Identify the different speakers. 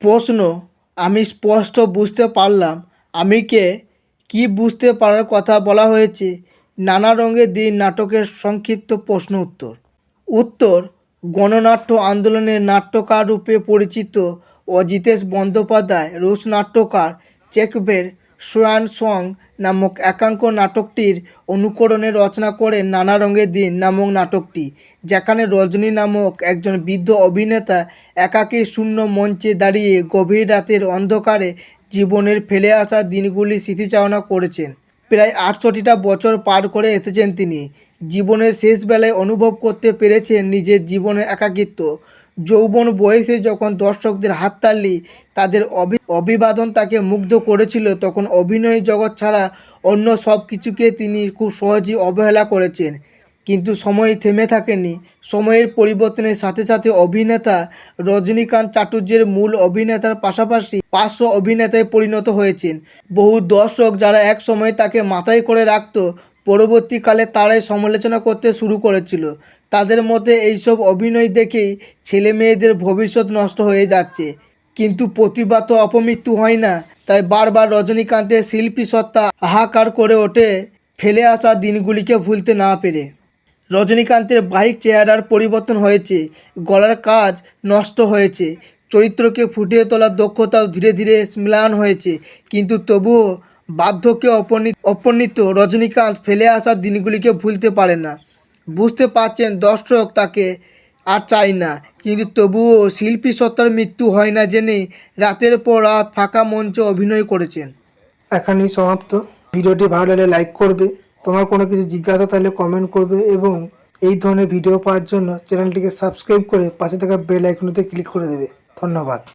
Speaker 1: প্রশ্ন, আমি স্পষ্ট বুঝতে পারলাম আমি কে, কি বুঝতে পারার কথা বলা হয়েছে? নানা রঙের দিন নাটকের সংক্ষিপ্ত প্রশ্ন উত্তর। উত্তর, গণনাট্য আন্দোলনের নাট্যকার রূপে পরিচিত অজিতেশ বন্দ্যোপাধ্যায় রুশ নাট্যকার চেকভের সোয়ান সং নামক একাঙ্ক নাটকটির অনুকরণে রচনা করেন নানা রঙের দিন নামক নাটকটি, যেখানে রজনী নামক একজন বৃদ্ধ অভিনেতা একাকী শূন্য মঞ্চে দাঁড়িয়ে গভীর রাতের অন্ধকারে জীবনের ফেলে আসা দিনগুলির স্মৃতিচারণা করেছেন। প্রায় ৬৮টা বছর পার করে এসেছেন তিনি। জীবনের শেষ বেলায় অনুভব করতে পেরেছেন নিজের জীবনের একাকিত্ব। যৌবন বয়সে যখন দর্শকদের হাততালি, তাদের অভিবাদন তাকে মুগ্ধ করেছিল, তখন অভিনয় জগৎ ছাড়া অন্য সব কিছুকে তিনি খুব সহজেই অবহেলা করেছেন। কিন্তু সময় থেমে থাকেনি। সময়ের পরিবর্তনের সাথে সাথে অভিনেতা রজনীকান্ত চাটুর্যের মূল অভিনেতার পাশাপাশি পার্শ্ব অভিনেতায় পরিণত হয়েছেন। বহু দর্শক যারা এক সময় তাকে মাথায় করে রাখত, পরবর্তীকালে তারাই সমালোচনা করতে শুরু করেছিল। তাদের মতে এইসব অভিনয় দেখেই ছেলে মেয়েদের ভবিষ্যৎ নষ্ট হয়ে যাচ্ছে। কিন্তু প্রতিভা তো অপমৃত্যু হয় না, তাই বারবার রজনীকান্তের শিল্পী সত্তা হাহাকার করে ওঠে ফেলে আসা দিনগুলিকে ভুলতে না পেরে। রজনীকান্তের বাহ্যিক চেহারার পরিবর্তন হয়েছে, গলার কাজ নষ্ট হয়েছে, চরিত্রকে ফুটিয়ে তোলার দক্ষতাও ধীরে ধীরে ম্লান হয়েছে, কিন্তু তবুও বার্ধক্যে অপর্ণিত রজনীকান্ত ফেলে আসা দিনগুলিকে ভুলতে পারে না। বুঝতে পারছেন দর্শক তাকে আর চায় না, কিন্তু তবুও শিল্পী সত্তার মৃত্যু হয় না জেনেই রাতের পর রাত ফাঁকা মঞ্চে অভিনয় করেছেন। এখানেই সমাপ্ত। ভিডিওটি ভালো লাগলে লাইক করবে, তোমার কোনো কিছু জিজ্ঞাসা থাকলে কমেন্ট করবে এবং এই ধরনের ভিডিও পাওয়ার জন্য চ্যানেলটিকে সাবস্ক্রাইব করে পাশে থাকা বেল আইকনটিতে ক্লিক করে দেবে। ধন্যবাদ।